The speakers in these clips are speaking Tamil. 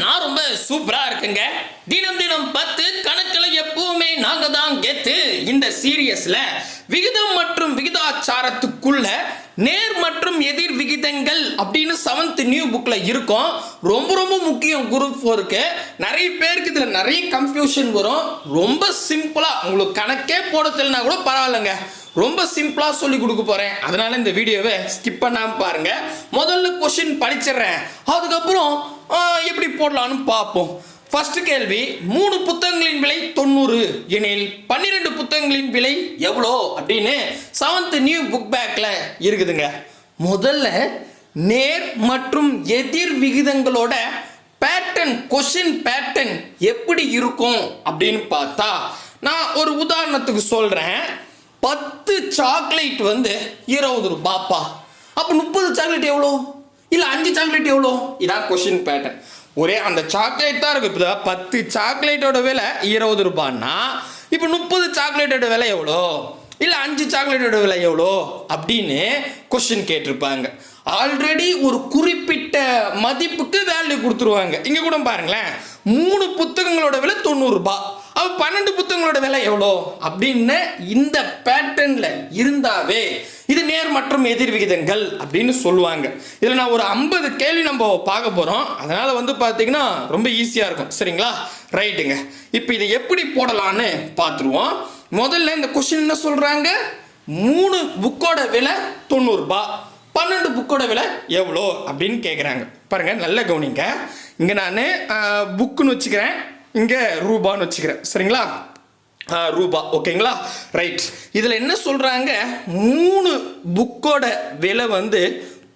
நான் ரொம்ப சூப்பரா இருக்குங்க. தினம் தினம் 10 கணக்குல எப்பவுமே நாங்க தான் கெத்து. இந்த சீரியஸ்ல விகிதம் மற்றும் விகிதாச்சாரத்துக்குள்ள நேர் மற்றும் எதிர் விகிதங்கள் அப்படின்னு 7th நியூ புக்ல இருக்கும். ரொம்ப ரொம்ப முக்கியம் குரூப் 4க்கு. நிறைய பேருக்கு இதுல நிறைய கன்ஃபியூஷன் வரும். ரொம்ப சிம்பிளா உங்களுக்கு கணக்கே போட தெரியலனா கூட பரவாயில்லைங்க, ரொம்ப சிம்பிளா சொல்லி கொடுக்க போறேன். அதனால இந்த வீடியோவை ஸ்கிப் பண்ணாம பாருங்க. முதல்ல கொஸ்டின் படிச்சிடுறேன், அதுக்கப்புறம் எப்படி போடலாம்னு பார்ப்போம். ஃபர்ஸ்ட் கேள்வி, 3 புத்தகங்களின் விலை 90 எனில் 12 புத்தகங்களின் விலை எவ்வளோ அப்படின்னு 7th நியூ புக் பேக்ல இருக்குதுங்க. முதல்ல நேர் மற்றும் எதிர் விகிதங்களோட பேட்டர்ன், கொஸ்டின் பேட்டர்ன் எப்படி இருக்கும் அப்படின்னு பார்த்தா, நான் ஒரு உதாரணத்துக்கு சொல்றேன். 10 சாக்லேட் வந்து 20 ரூபாப்பா. அப்போ 30 சாக்லேட் எவ்வளோ, இல்லை 5 சாக்லேட் எவ்வளோ? இதான் கொஸ்டின் பேட்டர்ன். ஒரே அந்த சாக்லேட் தான் இருக்கு. இப்போ 10 சாக்லேட்டோட விலை 20 ரூபான்னா இப்போ 30 சாக்லேட்டோட விலை எவ்வளோ, இல்லை 5 சாக்லேட்டோட விலை எவ்வளோ அப்படின்னு கொஸ்டின் கேட்டிருப்பாங்க. ஆல்ரெடி ஒரு குறிப்பிட்ட மதிப்புக்கு வேல்யூ கொடுத்துருவாங்க. இங்கே கூட பாருங்களேன், 3 புத்தகங்களோட விலை 90 ரூபாய், அப்போ 12 புத்தகங்களோட விலை எவ்வளோ அப்படின்னு இந்த பேட்டர்ன்ல இருந்தாவே இது நேர் மற்றும் எதிர் விகிதங்கள் அப்படின்னு சொல்லுவாங்க. இதில் நான் ஒரு 50 கேள்வி நம்ம பார்க்க போகிறோம். அதனால வந்து பார்த்தீங்கன்னா ரொம்ப ஈஸியாக இருக்கும். சரிங்களா? ரைட்டுங்க. இப்போ இதை எப்படி போடலான்னு பார்த்துருவோம். முதல்ல இந்த கொஸ்டின் என்ன சொல்கிறாங்க, 3 புக்கோட விலை 90 ரூபாய், 12 புக்கோட விலை எவ்வளோ அப்படின்னு கேட்குறாங்க. பாருங்க, நல்ல கவனிங்க. இங்கே நான் புக்குன்னு வச்சுக்கிறேன், இங்கே ரூபான்னு வச்சுக்கிறேன். சரிங்களா? ரூபா. ஓகேங்களா? ரைட். இதில் என்ன சொல்கிறாங்க, 3 புக்கோட விலை வந்து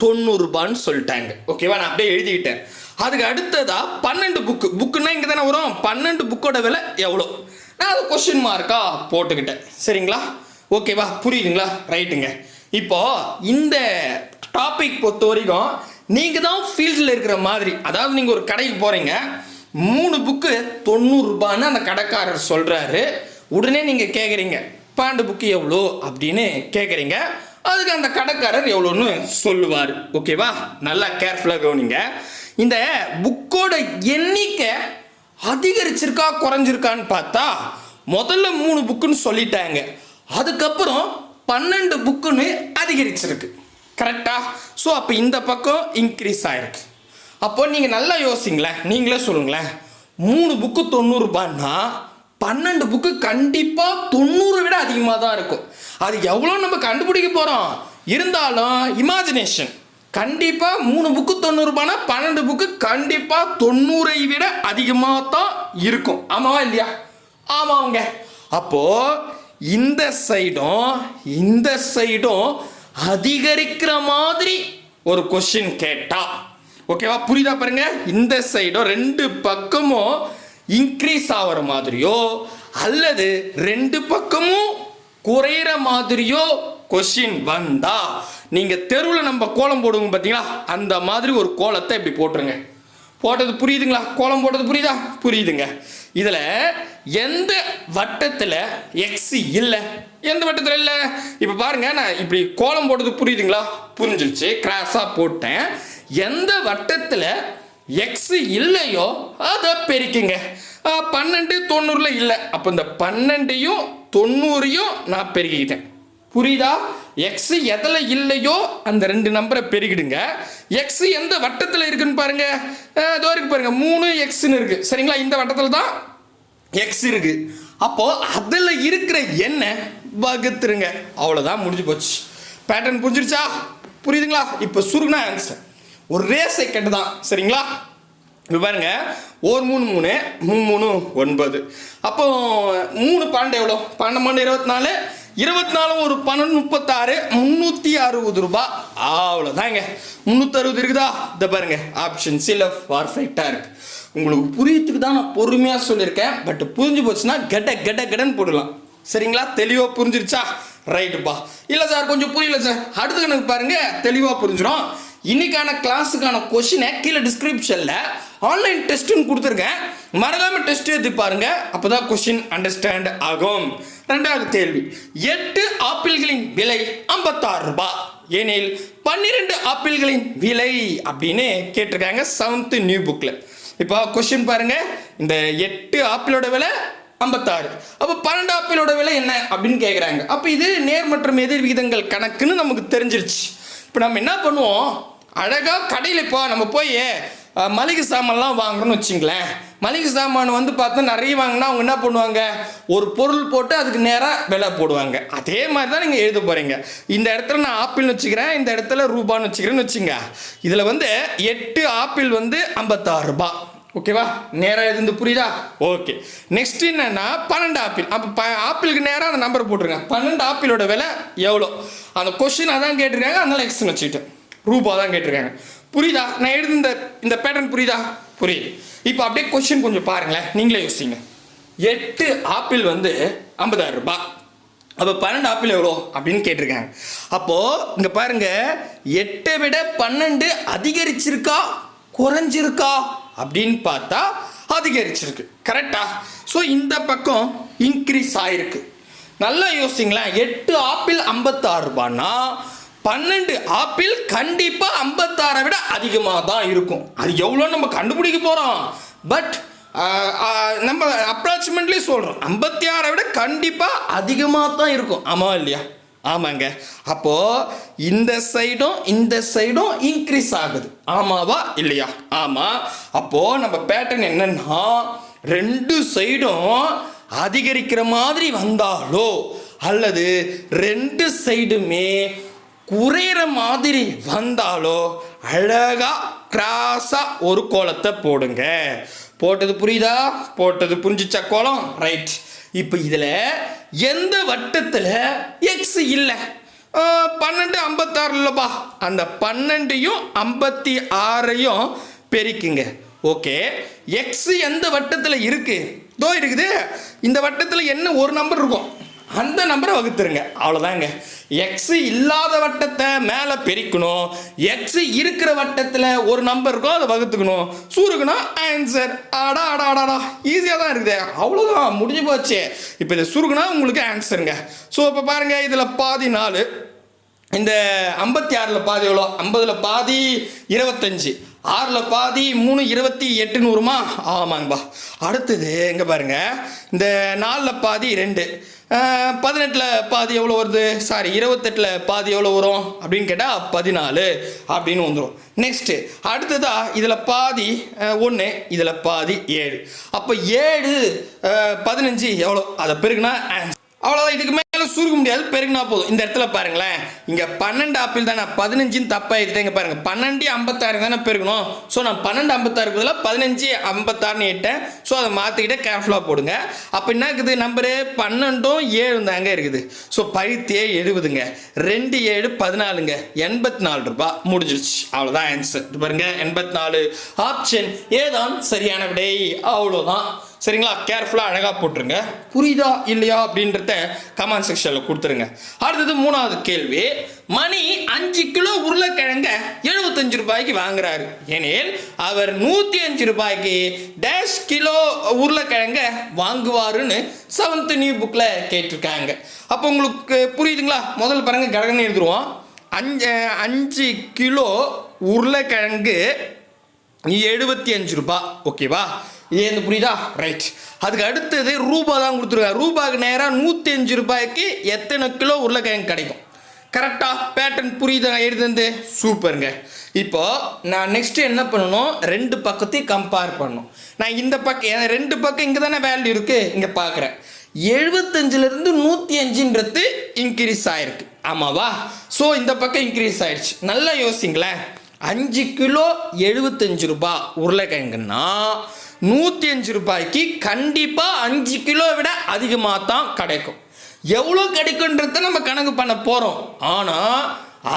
90 ரூபான்னு சொல்லிட்டாங்க. ஓகேவா? நான் அப்படியே எழுதிக்கிட்டேன். அதுக்கு அடுத்ததா 12 புக்குன்னா இங்கே தானே வரும். 12 புக்கோட விலை எவ்வளோ, நான் அது கொஸ்டின் மார்க்கா போட்டுக்கிட்டேன். சரிங்களா? ஓகேவா? புரியுதுங்களா? ரைட்டுங்க. இப்போ இந்த டாபிக் பொறுத்த வரைக்கும் நீங்கள் தான் ஃபீல்டில் இருக்கிற மாதிரி. அதாவது நீங்கள் ஒரு கடைக்கு போகிறீங்க, 3 புக்கு 90 ரூபான்னு அந்த கடைக்காரர் சொல்கிறாரு. உடனே நீங்கள் கேட்குறீங்க 12 புக்கு எவ்வளோ அப்படின்னு கேட்குறீங்க. அதுக்கு அந்த கடைக்காரர் எவ்வளோன்னு சொல்லுவார். ஓகேவா? நல்லா கேர்ஃபுல்லாக கவனிங்க. இந்த புக்கோட எண்ணிக்கை அதிகரிச்சிருக்கா குறைஞ்சிருக்கான்னு பார்த்தா, முதல்ல 3 புக்குன்னு சொல்லிட்டாங்க, அதுக்கப்புறம் 12 புக்குன்னு அதிகரிச்சிருக்கு. கரெக்டா? ஸோ அப்போ இந்த பக்கம் இன்க்ரீஸ் ஆயிருக்கு. அப்போ நீங்கள் நல்லா யோசிங்களேன், நீங்களே சொல்லுங்களேன். 3 புக்கு 90 ரூபான்னா 12 புக்கு கண்டிப்பாக 90 விட அதிகமாக தான் இருக்கும். அது எவ்வளோ நம்ம கண்டுபிடிக்க போகிறோம். இருந்தாலும் இமேஜினேஷன், கண்டிப்பாக 3 புக்கு 90 ரூபான்னா 12 புக்கு கண்டிப்பாக 90 விட அதிகமாக தான் இருக்கும். ஆமாவா இல்லையா? ஆமாங்க. அப்போது இந்த சைடும் இந்த சைடும் அதிகரிக்கிற மாதிரி ஒரு கொஸ்டின் கேட்டா, ஓகேவா? புரியுதா? பாருங்க, இந்த சைடும் 2 பக்கமும் இன்க்ரீஸ் ஆகிற மாதிரியோ அல்லது 2 பக்கமும் குறையிற மாதிரியோ கொஸ்டின் வந்தா, நீங்க தெருவில் நம்ம கோலம் போடுவோம் பார்த்தீங்களா, அந்த மாதிரி ஒரு கோலத்தை இப்படி போட்டுருங்க. போட்டது புரியுதுங்களா? கோலம் போட்டது புரியுதா? புரியுதுங்க. இதில் எந்த வட்டத்தில் எக்ஸ் இல்லை, எந்த வட்டத்தில் இல்லை? இப்போ பாருங்க, நான் இப்படி கோலம் போட்டது புரியுதுங்களா? புரிஞ்சிருச்சு. கிராஸாக போட்டேன். எந்த வட்டத்தில் எக்ஸ் இல்லையோ அதை பெருக்குங்க. 12 90 இல்லை, அப்போ இந்த 12ஐயும் 90ஐயும் நான் பெருக்கிக்கிட்டேன். புரியுதா? எக்ஸ் எதில் இல்லையோ அந்த 2 நம்பரை பெருகிடுங்க. எக்ஸ் எந்த வட்டத்தில் இருக்குன்னு பாருங்க, இதோ இருக்கு பாருங்க, 3 எக்ஸ்ன்னு இருக்கு. சரிங்களா? இந்த வட்டத்தில் தான் எக்ஸ் இருக்கு. அப்போ அதில் இருக்கிற எண்ணை வகுத்துருங்க. அவ்வளோதான், முடிஞ்சு போச்சு. பேட்டர்ன் புரிஞ்சிருச்சா? புரியுதுங்களா? இப்போ சுருக்குனா ஆன்சர் ஒரு ரேஸை கட்டு தான். சரிங்களா? இப்போ பாருங்க, 1 3 3 3 3 9. அப்போ 3 12 எவ்வளோ? 12 24, 24 ஒரு 12 36, 360 ரூபாய். அவ்வளோதாங்க. 360 இருக்குதா? இதை பாருங்க, ஆப்ஷன் சில பர்ஃபெக்டாக இருக்கு. உங்களுக்கு புரியத்துக்கு தான் நான் பொறுமையாக சொல்லியிருக்கேன். பட் புரிஞ்சு போச்சுன்னா கடன்னு போடலாம். சரிங்களா? தெளிவாக புரிஞ்சிருச்சா? ரைட்டுப்பா. இல்லை சார் கொஞ்சம் புரியல சார், அடுத்த கணக்கு பாருங்க, தெளிவாக புரிஞ்சிடும். இன்னைக்கான கிளாஸுக்கான கொஸ்டினை கீழே டிஸ்கிரிப்ஷனில் ஆன்லைன் டெஸ்ட்டுன்னு கொடுத்துருக்கேன். மறக்காம டெஸ்ட் எடுத்து பாருங்க, அப்போதான் கொஸ்டின் அண்டர்ஸ்டாண்ட் ஆகும். 2வது கேள்வி, 8 ஆப்பிள்களின் விலை 56 ரூபாய் எனில் 12 ஆப்பிள்களின் விலை அப்படின்னு கேட்டிருக்காங்க 7th நியூ புக்கில். இப்போ கொஸ்டின் பாருங்க, இந்த 8 ஆப்பிளோட விலை 56. அப்போ 12 ஆப்பிளோட விலை என்ன அப்படின்னு கேட்குறாங்க. அப்போ இது நேர் மற்றும் எதிர் விகிதங்கள் கணக்குன்னு நமக்கு தெரிஞ்சிருச்சு. இப்போ நம்ம என்ன பண்ணுவோம், அழகாக கடையில் இப்போ நம்ம போய் மளிகை சாமான்லாம் வாங்குறோன்னு வச்சுங்களேன். மளிகை சாமான் வந்து பார்த்தா நிறைய வாங்கினா அவங்க என்ன பண்ணுவாங்க, ஒரு பொருள் போட்டு அதுக்கு நேராக விலை போடுவாங்க. அதே மாதிரி தான் நீங்கள் எழுத போகிறீங்க. இந்த இடத்துல நான் ஆப்பிள்னு வச்சுக்கிறேன், இந்த இடத்துல ரூபான்னு வச்சுக்கிறேன்னு வச்சுங்க. இதில் வந்து 8 ஆப்பிள் வந்து 56 ரூபாய். ஓகேவா, நேராக எழுந்து புரியுதா? ஓகே. நெக்ஸ்ட் என்னன்னா 12 ஆப்பிள். அப்போ ஆப்பிளுக்கு நேராக அந்த நம்பர் போட்டுருங்க. 12 ஆப்பிளோட விலை எவ்வளோ? அந்த கொஸ்டின் அதான் கேட்டிருக்காங்க, அதனால எக்ஸ்ன்னு வச்சுக்கிட்டேன். ரூபா தான் கேட்டிருக்காங்க. புரியுதா? நான் எழுதி இந்த பேட்டர்ன் புரியுதா? புரியுது. இப்போ அப்படியே கொஸ்டின் கொஞ்சம் பாருங்களேன், நீங்களே யோசிங்க. 8 ஆப்பிள் வந்து 56 ரூபாய். அப்போ 12 ஆப்பிள் எவ்வளோ அப்படின்னு கேட்டிருக்காங்க. அப்போது இங்கே பாருங்க, 8 விட 12 அதிகரிச்சிருக்கா குறைஞ்சிருக்கா அப்படின்னு பார்த்தா அதிகரிச்சிருக்கு. கரெக்டா? ஸோ இந்த பக்கம் இன்க்ரீஸ் ஆயிருக்கு. நல்லா யோசிங்களேன். 8 ஆப்பிள் 56 ரூபான்னா 12 ஆப்பிள் கண்டிப்பாக 56 விட அதிகமாக தான் இருக்கும். அது எவ்வளோ நம்ம கண்டுபிடிக்க போகிறோம், பட் நம்ம அப்ராக்சிமேட்லி சொல்கிறோம் 56 விட கண்டிப்பாக அதிகமாக தான் இருக்கும். ஆமாவா இல்லையா? ஆமாங்க. அப்போது இந்த சைடும் இன்க்ரீஸ் ஆகுது. ஆமாவா இல்லையா? ஆமாம். அப்போது நம்ம பேட்டர்ன் என்னன்னா, 2 சைடும் அதிகரிக்கிற மாதிரி வந்தாலோ அல்லது 2 சைடுமே குறையிற மாதிரி வந்தாலோ அழகா கிராஸா ஒரு கோலத்தை போடுங்க. போட்டது புரியுதா? போட்டது புரிஞ்சிச்சா கோலம்? ரைட். இப்போ இதில் எந்த வட்டத்தில் எக்ஸ் இல்லை? 12 56 இல்லைப்பா. அந்த 12ஐயும் 56ஐயும் பெருக்குங்க. ஓகே. எக்ஸ் எந்த வட்டத்தில் இருக்கு? தோ இருக்குது. இந்த வட்டத்தில் என்ன ஒரு நம்பர் இருக்கும், அந்த நம்பரை வகுத்துருங்க. அவ்வளோதாங்க. எக்ஸ் இல்லாத வட்டத்தை மேலே பெருக்கணும், எக்ஸ் இருக்கிற வட்டத்தில் ஒரு நம்பர் இருக்கும், அதை வகுத்துக்கணும். சுருக்கணும் ஆன்சர். ஆடாடாடாடா, ஈஸியாக தான் இருக்குது. அவ்வளோதான், முடிஞ்சு போச்சு. இப்போ இதை சுருக்குனா உங்களுக்கு ஆன்சருங்க. ஸோ இப்போ பாருங்கள், இதில் பாதி 4, இந்த 56ல் பாதி எவ்வளோ? 50ல் பாதி 25, 6ல் பாதி 3 28 நூறுமா? ஆமாங்கப்பா. அடுத்தது இங்கே பாருங்க, இந்த 4ல் பாதி 2, 18ல் பாதி எவ்வளோ வருது? சாரி, 28ல் பாதி எவ்வளோ வரும் அப்படின்னு கேட்டால் 14 அப்படின்னு வந்துடும். நெக்ஸ்ட்டு அடுத்ததா இதில் பாதி 1, இதில் பாதி 7. அப்போ 7 15 எவ்வளோ? அதை பெருக்குனா ஆன்சர். அவ்வளோதான். இதுக்கு மேலே சுருக்க முடியாது, பெருக்குனா போதும். இந்த இடத்துல பாருங்களேன், இங்கே 12 ஆப்பிள் தானே, 15 தப்பாக எடுத்தேன். இங்கே பாருங்கள், 12 56 தானே பெருக்கணும். ஸோ நான் 12 56 பதிலாக 15 56ன்னு இட்டேன். ஸோ அதை மாற்றிக்கிட்டே கேர்ஃபுல்லாக போடுங்க. அப்போ என்ன இருக்குது நம்பரு? 12ம் 7 தாங்க இருக்குது. ஸோ 17 2 7 14ங்க, 84 ரூபாய். முடிஞ்சிருச்சு. அவ்வளோதான் ஆன்சர். இது பாருங்க, 84 ஆப்ஷன் ஏதான் சரியான விடை. அவ்வளோதான். சரிங்களா? கேர்ஃபுல்லாக அழகாக போட்டுருங்க. புரியுதா இல்லையா அப்படின்றத கமெண்ட் செக்ஷனில் கொடுத்துருங்க. அடுத்தது 3வது கேள்வி. மணி 5 கிலோ உருளைக்கிழங்க 75 ரூபாய்க்கு வாங்குறாரு எனில் அவர் 105 ரூபாய்க்கு டேஷ் கிலோ உருளைக்கிழங்க வாங்குவாருன்னு 7th நியூ புக்கில் கேட்டிருக்காங்க. அப்போ உங்களுக்கு புரியுதுங்களா? முதல்ல பாருங்கள், கடகன்னு எழுதுருவோம். 5 கிலோ உருளைக்கிழங்கு 75 ரூபாய். ஓகேவா? இது புரியுதா? ரைட். அதுக்கு அடுத்தது ரூபா தான் கொடுத்துருக்காங்க. ரூபாய்க்கு நேராக 105 ரூபாய்க்கு எத்தனை கிலோ உருளைக்கிழங்கு கிடைக்கும்? கரெக்டாக பேட்டர்ன் புரியுதா? எழுதுந்து சூப்பருங்க. இப்போ நான் நெக்ஸ்ட்டு என்ன பண்ணணும், 2 பக்கத்தையும் கம்பேர் பண்ணணும். நான் இந்த பக்கம் 2 பக்கம் இங்கே தானே வேல்யூ இருக்குது, இங்கே பார்க்குறேன். 75லேருந்து 105ன்றது இன்க்ரீஸ் ஆகிருக்கு. ஆமாவா? ஸோ இந்த பக்கம் இன்க்ரீஸ் ஆகிடுச்சு. நல்லா யோசிங்களேன். 5 கிலோ 75 ரூபாய் உருளைக்கிழங்குன்னா 105 ரூபாய்க்கு கண்டிப்பாக 5 கிலோ விட அதிகமாக தான் கிடைக்கும். எவ்வளோ கிடைக்குன்றத நம்ம கணக்கு பண்ண போகிறோம். ஆனால்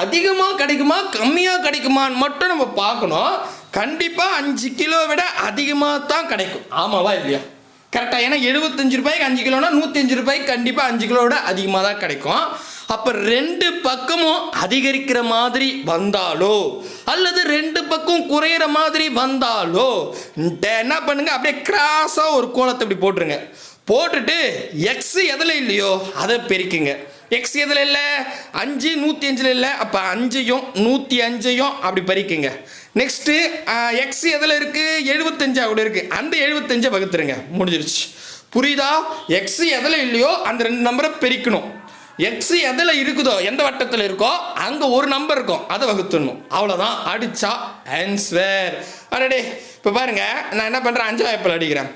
அதிகமாக கிடைக்குமா கம்மியாக கிடைக்குமான்னு மட்டும் நம்ம பார்க்கணும். கண்டிப்பாக 5 கிலோ விட அதிகமாக தான் கிடைக்கும். ஆமாவா இல்லையா? கரெக்டாக. ஏன்னா 75 ரூபாய்க்கு 5 கிலோனா 105 ரூபாய்க்கு கண்டிப்பாக 5 கிலோ விட அதிகமாக தான் கிடைக்கும். அப்போ 2 பக்கமும் அதிகரிக்கிற மாதிரி வந்தாலோ அல்லது 2 பக்கம் குறையிற மாதிரி வந்தாலோ என்ன பண்ணுங்க, அப்படியே கிராஸாக ஒரு கோலத்தை இப்படி போட்டுருங்க. போட்டுட்டு எக்ஸ் எதில் இல்லையோ அதை பெருக்குங்க. எக்ஸ் எதில் இல்லை? 5 105ல் இல்லை. அப்போ 5ஐயும் 105ஐயும் அப்படி பறிக்குங்க. நெக்ஸ்ட்டு எக்ஸ் எதில் இருக்குது 75 கூட இருக்குது, அந்த 75 வகுத்துருங்க, முடிஞ்சிருச்சு. புரியுதா? எக்ஸ் எதில் இல்லையோ அந்த 2 நம்பரை பெருக்கணும். எக்ஸ் எதில் இருக்குதோ, எந்த வட்டத்தில் இருக்கோ அங்கே ஒரு நம்பர் இருக்கும், அதை வகுத்துடணும். அவ்வளோதான், அடித்தா ஆன்சர். அடடே, இப்போ பாருங்கள், நான் என்ன பண்ணுறேன், 5 வாய்ப்பில் அடிக்கிறேன்.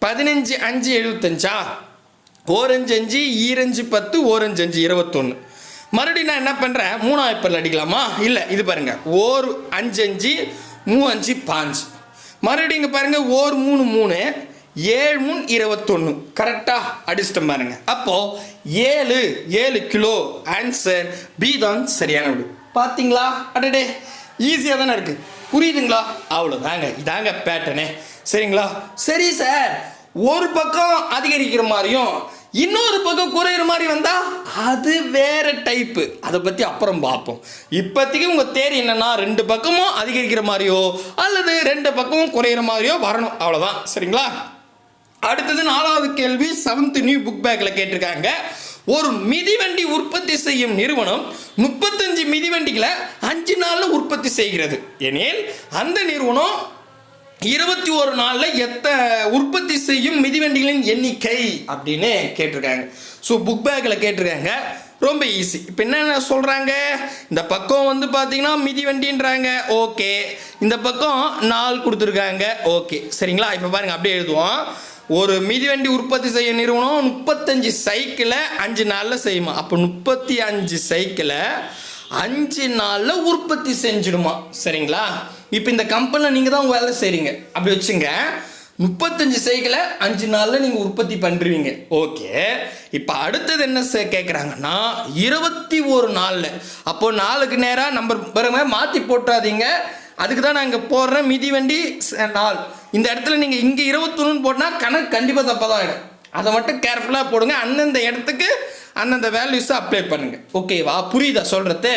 15 5 75, ஓரஞ்சு 5, ஈரஞ்சு 10, ஓரஞ்சு 5 21. மறுபடியும் நான் என்ன பண்ணுறேன், 3 வாய்ப்பில் அடிக்கலாமா? இல்லை, இது பாருங்கள், ஓர் 5 5, 3 5 5. மறுபடியும் இங்கே பாருங்கள், ஓர் 3 3, 7 3 21. கரெக்டாக அடிச்சிட்டோம் பாருங்க. அப்போது 7 கிலோ. ஆன்சர் பி தான் சரியான விடு. பார்த்தீங்களா? அடடே, ஈஸியாக தானே இருக்குது, புரியுதுங்களா? அவ்வளோதாங்க, இதாங்க பேட்டர்னே. சரிங்களா? சரி சார், ஒரு பக்கம் அதிகரிக்கிற மாதிரியும் இன்னொரு பக்கம் குறையிற மாதிரி வந்தால் அது வேற டைப்பு, அதை பற்றி அப்புறம் பார்ப்போம். இப்போதைக்கு உங்கள் தேரி என்னென்னா 2 பக்கமும் அதிகரிக்கிற மாதிரியோ அல்லது 2 பக்கமும் குறையிற மாதிரியோ வரணும், அவ்வளோதான். சரிங்களா? அடுத்தது 4வது கேள்வி 7th நியூ புக் பேக்கில் கேட்டிருக்காங்க. ஒரு மிதிவண்டி உற்பத்தி செய்யும் நிறுவனம் 35 மிதிவண்டிகளை 5 நாளில் உற்பத்தி செய்கிறது எனில் அந்த நிறுவனம் 21 நாளில் உற்பத்தி செய்யும் மிதிவண்டிகளின் எண்ணிக்கை அப்படின்னு கேட்டிருக்காங்க. ஸோ புக் பேக்கில் கேட்டிருக்காங்க. ரொம்ப ஈஸி. இப்போ என்னென்ன சொல்கிறாங்க, இந்த பக்கம் வந்து பார்த்தீங்கன்னா மிதிவண்டின்றாங்க, ஓகே. இந்த பக்கம் 4 கொடுத்துருக்காங்க, ஓகே. சரிங்களா? இப்போ பாருங்கள், அப்படியே எழுதுவோம். ஒரு மிதிவண்டி உற்பத்தி செய்ய நிறுவனம் 35 சைக்கிளை 5 நாளில் செய்யுமா. அப்போ 35 சைக்கிளை 5 நாளில் உற்பத்தி செஞ்சிடுமா. சரிங்களா? இப்போ இந்த கம்பெனியில் நீங்கள் தான் வேலை செய்கிறீங்க, அப்படி வச்சுங்க. 35 சைக்கிளை 5 நாளில் நீங்கள் உற்பத்தி பண்ணுறீங்க, ஓகே. இப்போ அடுத்தது என்ன கேட்குறாங்கன்னா 21 நாளில். அப்போது 4க்கு நேராக நம்பர் பாருங்க, மாற்றி போட்டுறாதீங்க. அதுக்கு தான் நான் இங்கே போடுறேன் மிதிவண்டி நாள். இந்த இடத்துல நீங்கள் இங்கே 21 போட்டால் கணக்கு கண்டிப்பாக தப்பாக தான் ஆகிடும். அதை மட்டும் கேர்ஃபுல்லாக போடுங்க. அந்தந்த இடத்துக்கு அந்தந்த வேல்யூஸை அப்ளை பண்ணுங்கள், ஓகேவா? புரியுதா சொல்கிறது?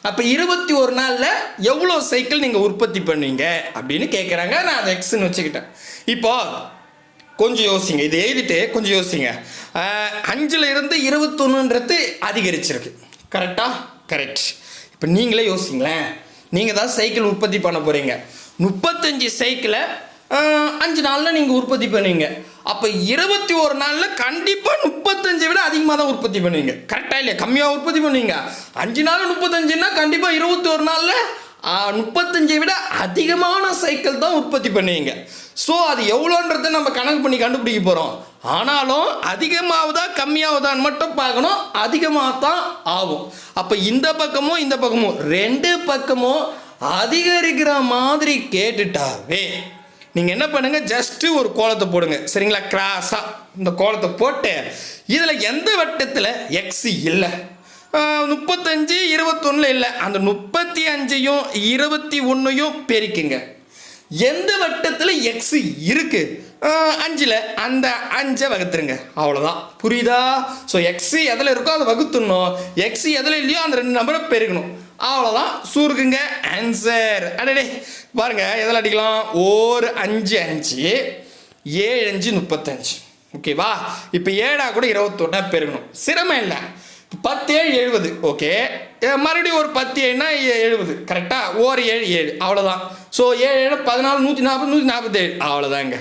அப்போ 21 நாளில் எவ்வளோ சைக்கிள் நீங்கள் உற்பத்தி பண்ணுவீங்க அப்படின்னு கேட்குறாங்க. நான் அதை எக்ஸ்ன்னு வச்சுக்கிட்டேன். இப்போ கொஞ்சம் யோசிங்க, இதை எழுதிட்டு கொஞ்சம் யோசிங்க. 5ல் இருந்து 21 அதிகரிச்சிருக்கு, கரெக்டாக? கரெக்ட். இப்போ நீங்களே யோசிங்களேன், நீங்கள் தான் சைக்கிள் உற்பத்தி பண்ண போகிறீங்க. 35 சைக்கிளை 5 நாளில் நீங்கள் உற்பத்தி பண்ணுவீங்க. அப்போ 21 நாளில் கண்டிப்பாக 35 விட அதிகமாக தான் உற்பத்தி பண்ணுவீங்க, கரெக்டாக இல்லையா? கம்மியாக உற்பத்தி பண்ணுவீங்க. 5 நாள் 35ன்னா கண்டிப்பாக 21 நாளில் 35 விட அதிகமான சைக்கிள் தான் உற்பத்தி பண்ணுவீங்க. ஸோ அது எவ்வளோன்றதை நம்ம கணக்கு பண்ணி கண்டுபிடிக்க போகிறோம். ஆனாலும் அதிகமாகுதா கம்மியாகுதான்னு மட்டும் பார்க்கணும், அதிகமாக தான் ஆகும். அப்போ இந்த பக்கமும் இந்த பக்கமும் 2 பக்கமும் அதிகரிக்கிற மாதிரி கேட்டுட்டாவே நீங்கள் என்ன பண்ணுங்கள், ஜஸ்ட்டு ஒரு கோலத்தை போடுங்க. சரிங்களா? கிராஸாக இந்த கோலத்தை போட்டு இதில் எந்த வட்டத்தில் எக்ஸ் இல்லை, 35 21 இல்லை, அந்த 35யும் 21யும் பெருக்குங்க. எந்த வட்டத்தில் எக்ஸ் இருக்கு 5ல் அந்த 5 வகுத்துருங்க, அவ்வளோதான். புரியுதா? ஸோ எக்ஸ் எதில் இருக்கோ அதை வகுத்துடணும், எக்ஸ் எதில் இல்லையோ அந்த 2 நம்பரை பெருக்கணும், அவ்வளோதான். சூருக்குங்க ஆன்சர். அடடே பாருங்க, எதில் அடிக்கலாம், ஓர் 5 5, 7 5 35, ஓகேவா? இப்போ 7 கூட 21 பெருக்கணும், சிரமம் இல்லை. 10 7 70, ஓகே. மறுபடியும் ஒரு 10 7னா 70, கரெக்டாக? ஓர் 7 7, அவ்வளோதான். ஸோ 7 7 14 140 147, அவ்வளோதாங்க.